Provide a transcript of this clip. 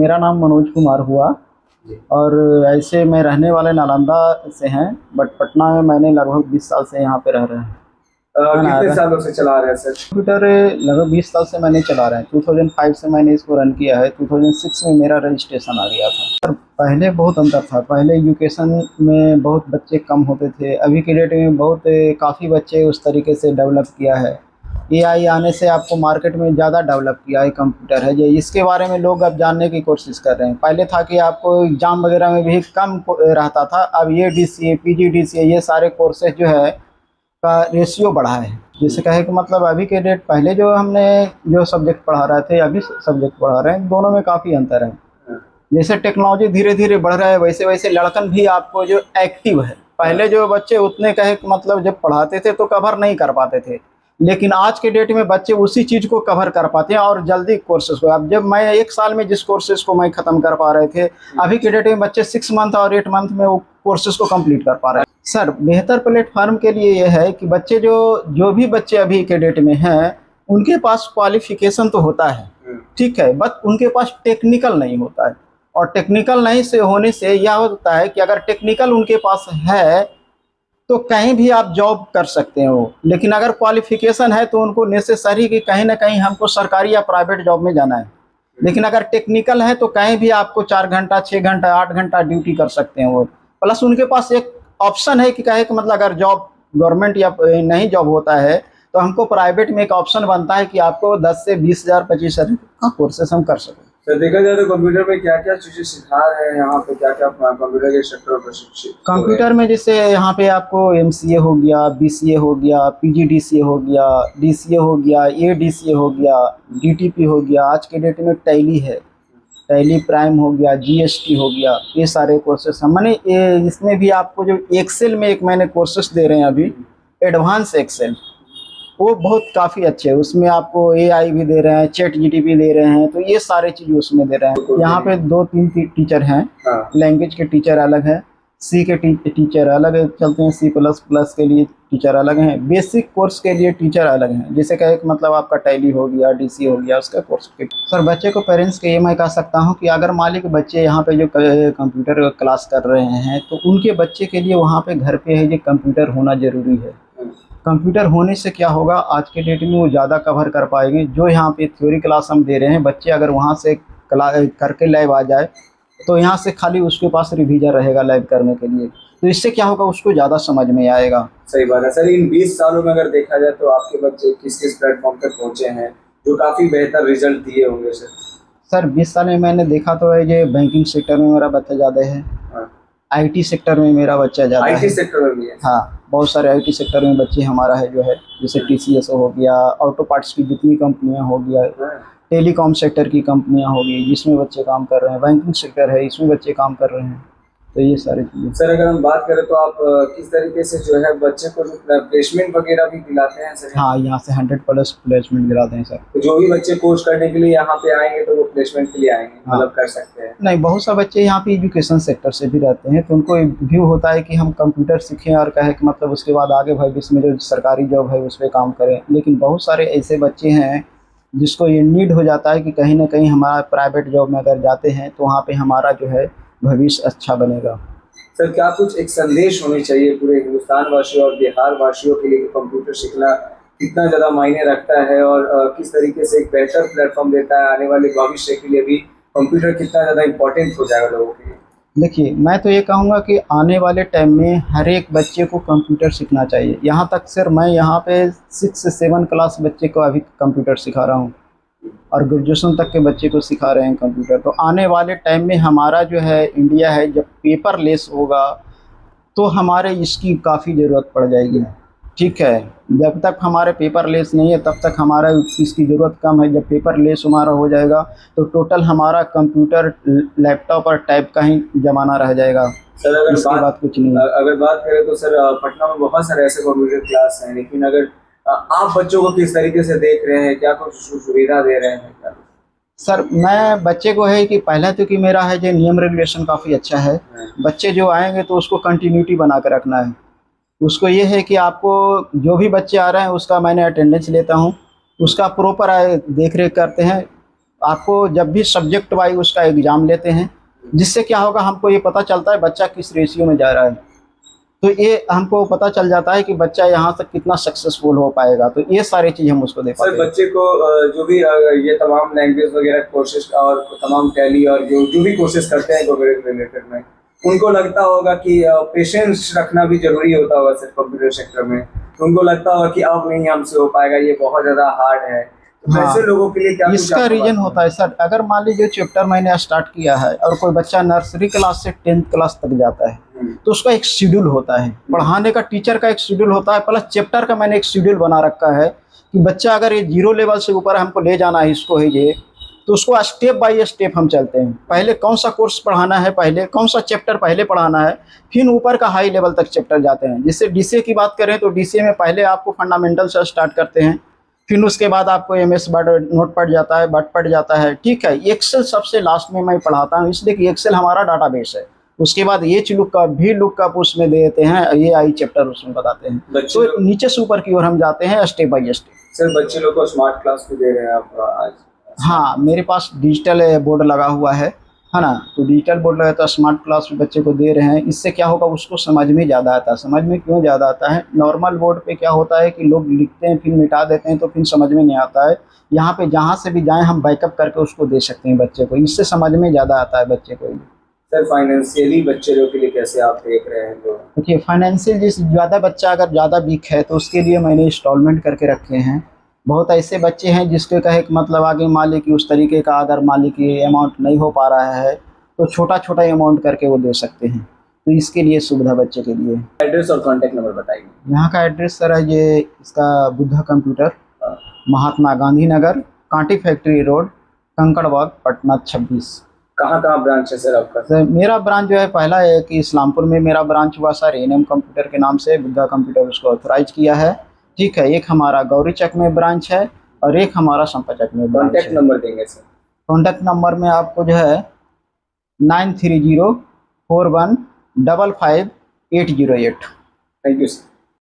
मेरा नाम मनोज कुमार हुआ और ऐसे मैं रहने वाले नालंदा से हैं, बट पटना में मैंने लगभग 20 साल से यहाँ पे रह रहे हैं। कितने सालों से चला रहे हैं सर? कंप्यूटर लगभग 20 साल से मैंने चला रहा है। 2005 से मैंने इसको रन किया है। 2006 में मेरा रजिस्ट्रेशन आ गया था। सर पहले बहुत अंतर था। पहले एजुकेशन में बहुत बच्चे कम होते थे। अभी के डेट में काफ़ी बच्चे उस तरीके से डेवलप किया है। एआई आने से आपको मार्केट में ज़्यादा डेवलप किया है कंप्यूटर है। ये इसके बारे में लोग अब जानने की कोशिश कर रहे हैं। पहले था कि आपको एग्ज़ाम वगैरह में भी कम रहता था। अब ये डीसीए, पीजीडीसीए, ये सारे कोर्सेज जो है का रेशियो बढ़ा है। जैसे कहे कि मतलब अभी के डेट पहले जो हमने जो सब्जेक्ट पढ़ा रहे थे, अभी सब्जेक्ट पढ़ा रहे हैं, दोनों में काफ़ी अंतर है। जैसे टेक्नोलॉजी धीरे धीरे बढ़ रहा है, वैसे वैसे लड़कन भी आपको जो एक्टिव है। पहले जो बच्चे उतने कहे कि मतलब जब पढ़ाते थे तो कवर नहीं कर पाते थे, लेकिन आज के डेट में बच्चे उसी चीज़ को कवर कर पाते हैं और जल्दी कोर्सेज को। अब जब मैं 1 साल में जिस कोर्सेज को मैं ख़त्म कर पा रहे थे, अभी के डेट में बच्चे 6 मंथ और 8 मंथ में वो कोर्सेज को कंप्लीट कर पा रहे हैं। सर बेहतर प्लेटफॉर्म के लिए ये है कि बच्चे जो भी बच्चे अभी के डेट में हैं, उनके पास क्वालिफिकेशन तो होता है, ठीक है, बट उनके पास टेक्निकल नहीं होता है। और टेक्निकल नहीं से होने से यह होता है कि अगर टेक्निकल उनके पास है तो कहीं भी आप जॉब कर सकते हो, लेकिन अगर क्वालिफिकेशन है तो उनको नेसेसरी कि कहीं ना कहीं हमको सरकारी या प्राइवेट जॉब में जाना है। लेकिन अगर टेक्निकल है तो कहीं भी आपको 4 घंटा, 6 घंटा, 8 घंटा ड्यूटी कर सकते हैं वो। प्लस उनके पास एक ऑप्शन है कि कहे कि मतलब अगर जॉब गवर्नमेंट या नहीं जॉब होता है तो हमको प्राइवेट में एक ऑप्शन बनता है कि आपको 10 से 20,000, 25,000 का कोर्सेस हम कर सकें। सर देखा जाए तो कंप्यूटर में क्या क्या चीजें सिखा रहे हैं यहाँ पे, क्या क्या कंप्यूटर के सेक्टर पर शिक्षित? कंप्यूटर में जैसे यहाँ पे आपको एमसीए हो गया, बीसीए हो गया, पीजीडीसीए हो गया, डीसीए हो गया, एडीसीए हो गया, डीटीपी हो गया। आज के डेट में टैली है, टैली प्राइम हो गया, जीएसटी हो गया, ये सारे कोर्सेस हैं। मैंने इसमें भी आपको जो एक्सेल में एक मैंने कोर्सेस दे रहे हैं अभी, एडवांस एक्सेल, वो बहुत काफ़ी अच्छे है। उसमें आपको एआई भी दे रहे हैं, चैट जीटीपी दे रहे हैं, तो ये सारे चीज़ उसमें दे रहे हैं। यहाँ पे 2-3 टीचर हैं। लैंग्वेज के टीचर अलग है, सी के टीचर अलग चलते हैं, C++ के लिए टीचर अलग हैं, बेसिक कोर्स के लिए टीचर अलग हैं। जैसे कहे कि मतलब आपका टैली हो गया, डीसी हो गया, उसका कोर्स के। सर बच्चे को पेरेंट्स के ये मैं कह सकता हूँ कि अगर मालिक बच्चे यहाँ पे जो कंप्यूटर क्लास कर रहे हैं तो उनके बच्चे के लिए वहाँ पे घर पे है ये कंप्यूटर होना ज़रूरी है। कंप्यूटर होने से क्या होगा, आज के डेट में वो ज़्यादा कवर कर पाएंगे। जो यहाँ पे थ्योरी क्लास हम दे रहे हैं, बच्चे अगर वहाँ से करके लैब आ जाए तो यहाँ से खाली उसके पास रिवीजन रहेगा लैब करने के लिए, तो इससे क्या होगा, उसको ज़्यादा समझ में आएगा। सही बात है सर। इन 20 सालों में अगर देखा जाए तो आपके बच्चे किस किस प्लेटफॉर्म तक पहुँचे हैं जो काफ़ी बेहतर रिजल्ट दिए होंगे सर? सर 20 साल में मैंने देखा तो है ये बैंकिंग सेक्टर में मेरा बच्चा ज़्यादा है, आईटी सेक्टर में मेरा बच्चा ज़्यादा है। आईटी सेक्टर में भी है? हाँ, बहुत सारे आईटी सेक्टर में बच्चे हमारा है जो है, जैसे टीसीएस हो गया, ऑटो पार्ट्स की जितनी कंपनियां हो गया, टेलीकॉम सेक्टर की कंपनियां हो गई, जिसमें बच्चे काम कर रहे हैं, बैंकिंग सेक्टर है, इसमें बच्चे काम कर रहे हैं। तो ये सारी चीज़ें। सर अगर हम बात करें तो आप किस तरीके से जो है बच्चे को प्लेसमेंट वगैरह भी दिलाते हैं सर? हाँ, यहाँ से 100+ प्लेसमेंट दिलाते हैं सर। तो जो भी बच्चे कोर्स करने के लिए यहाँ पे आएंगे तो वो प्लेसमेंट के लिए आएंगे, मतलब कर सकते हैं? नहीं, बहुत सा बच्चे यहाँ पे एजुकेशन सेक्टर से भी रहते हैं, तो उनको व्यू होता है कि हम कंप्यूटर सीखें और कहे कि मतलब उसके बाद आगे भविष्य में जो सरकारी जॉब है उस पर काम करें। लेकिन बहुत सारे ऐसे बच्चे हैं जिसको ये नीड हो जाता है कि कहीं ना कहीं हमारा प्राइवेट जॉब में अगर जाते हैं तो वहाँ पे हमारा जो है भविष्य अच्छा बनेगा। सर क्या कुछ एक संदेश होनी चाहिए पूरे हिंदुस्तान वासियों और बिहार वासियों के लिए कि कंप्यूटर सीखना कितना ज़्यादा मायने रखता है और किस तरीके से एक बेहतर प्लेटफॉर्म देता है आने वाले भविष्य के लिए भी कंप्यूटर कितना ज़्यादा इम्पोर्टेंट हो जाएगा लोगों के लिए? देखिए, मैं तो ये कहूँगा कि आने वाले टाइम में हर एक बच्चे को कंप्यूटर सीखना चाहिए। यहाँ तक सर मैं यहाँ पे 6 से 7 क्लास बच्चे को अभी कंप्यूटर सिखा रहा हूँ और ग्रेजुएशन तक के बच्चे को सिखा रहे हैं कंप्यूटर। तो आने वाले टाइम में हमारा जो है इंडिया है, जब पेपरलेस होगा तो हमारे इसकी काफ़ी ज़रूरत पड़ जाएगी, ठीक है। जब तक हमारे पेपरलेस नहीं है तब तक हमारा इसकी ज़रूरत कम है। जब पेपरलेस हमारा हो जाएगा तो टोटल हमारा कंप्यूटर, लैपटॉप और टैब का ही ज़माना रह जाएगा। सर अगर इसकी बात कुछ नहीं है। अगर बात करें तो सर पटना में बहुत सारे ऐसे कंप्यूटर क्लास हैं, लेकिन अगर आप बच्चों को किस तरीके से देख रहे हैं, क्या कुछ सुविधा दे रहे हैं क्या? सर मैं बच्चे को है कि पहला तो कि मेरा है जो नियम रेगुलेशन काफ़ी अच्छा है। बच्चे जो आएंगे तो उसको कंटिन्यूटी बना कर रखना है। उसको ये है कि आपको जो भी बच्चे आ रहे हैं उसका मैंने अटेंडेंस लेता हूँ, उसका प्रॉपर देख रेख करते हैं आपको जब भी सब्जेक्ट वाइज उसका एग्ज़ाम लेते हैं, जिससे क्या होगा हमको ये पता चलता है बच्चा किस रेशियो में जा रहा है, तो ये हमको पता चल जाता है कि बच्चा यहाँ तक कितना सक्सेसफुल हो पाएगा। तो ये सारी चीज़ हम उसको दे पाते सर हैं। बच्चे को जो भी ये तमाम लैंग्वेज वगैरह कोर्सेज और तमाम टैली और जो भी कोर्सेज करते हैं कंप्यूटर रिलेटेड में, उनको लगता होगा कि पेशेंस रखना भी जरूरी होता होगा सर कंप्यूटर सेक्टर में। तो उनको लगता होगा कि अब नहीं हमसे हो पाएगा, ये बहुत ज़्यादा हार्ड है। तो हाँ, ऐसे लोगों के लिए क्या इसका रीजन होता है सर, अगर मान लीजिए चैप्टर मैंने स्टार्ट किया है और कोई बच्चा नर्सरी क्लास से 10th क्लास तक जाता है, तो उसका एक शेड्यूल होता है, पढ़ाने का टीचर का एक शेड्यूल होता है, प्लस चैप्टर का मैंने एक शेड्यूल बना रखा है कि बच्चा अगर ये 0 लेवल से ऊपर हमको ले जाना है इसको है ये, तो उसको स्टेप बाय स्टेप हम चलते हैं। पहले कौन सा कोर्स पढ़ाना है, पहले कौन सा चैप्टर पहले पढ़ाना है, फिर ऊपर का हाई लेवल तक चैप्टर जाते हैं। जैसे डीसीए की बात करें तो डीसीए में पहले आपको फंडामेंटल से स्टार्ट करते हैं, फिर उसके बाद आपको एमएस वर्ड नोट पड़ जाता है, बट पड़ जाता है, ठीक है। एक्सेल सबसे लास्ट में मैं पढ़ाता हूँ, इसलिए कि एक्सेल हमारा डाटाबेस है। उसके बाद ये लुकअप भी लुकअप उसमें दे देते हैं, ये आई चैप्टर उसमें बताते हैं। तो नीचे से ऊपर की ओर हम जाते हैं स्टेप बाय स्टेप। सर बच्चे लोग को स्मार्ट क्लास भी दे रहे हैं आप आज? हाँ, मेरे पास डिजिटल बोर्ड लगा हुआ है ना, तो डिजिटल बोर्ड लगा तो स्मार्ट क्लास भी बच्चे को दे रहे हैं। इससे क्या होगा, उसको समझ में ज़्यादा आता है। समझ में क्यों ज़्यादा आता है, नॉर्मल बोर्ड पे क्या होता है कि लोग लिखते हैं फिर मिटा देते हैं, तो फिर समझ में नहीं आता है। यहाँ पे जहाँ से भी जाएँ हम बैकअप करके उसको दे सकते हैं बच्चे को, इससे समझ में ज़्यादा आता है बच्चे को। सर फाइनेंशियली बच्चे लोग के लिए कैसे आप देख रहे हैं लोग? देखिए, फाइनेंशियल जिस ज़्यादा बच्चा अगर ज़्यादा वीक है तो उसके लिए मैंने इंस्टॉलमेंट करके रखे हैं। बहुत ऐसे बच्चे हैं जिसके कहे कि मतलब आगे मान ली कि उस तरीके का अगर मान ली कि अमाउंट नहीं हो पा रहा है तो छोटा छोटा अमाउंट करके वो दे सकते हैं, तो इसके लिए सुविधा बच्चे के लिए। एड्रेस और कॉन्टैक्ट नंबर बताइए। यहाँ का एड्रेस सर है ये इसका Buddha computer, Mahatma Gandhi Nagar, Kanti factory road, Kankarbagh, Patna 26। कहाँ ब्रांच है सर आपका? सर मेरा ब्रांच जो है पहला है कि इस्लामपुर में मेरा ब्रांच हुआ सर, एनएम कंप्यूटर के नाम से बुद्धा कंप्यूटर उसको ऑथराइज किया है, ठीक है। एक हमारा गौरी चक में ब्रांच है और एक हमारा संपा चक में ब्रांच है। कॉन्टैक्ट नंबर देंगे सर? कॉन्टैक्ट नंबर में आपको जो है 9304155808। Thank you sir.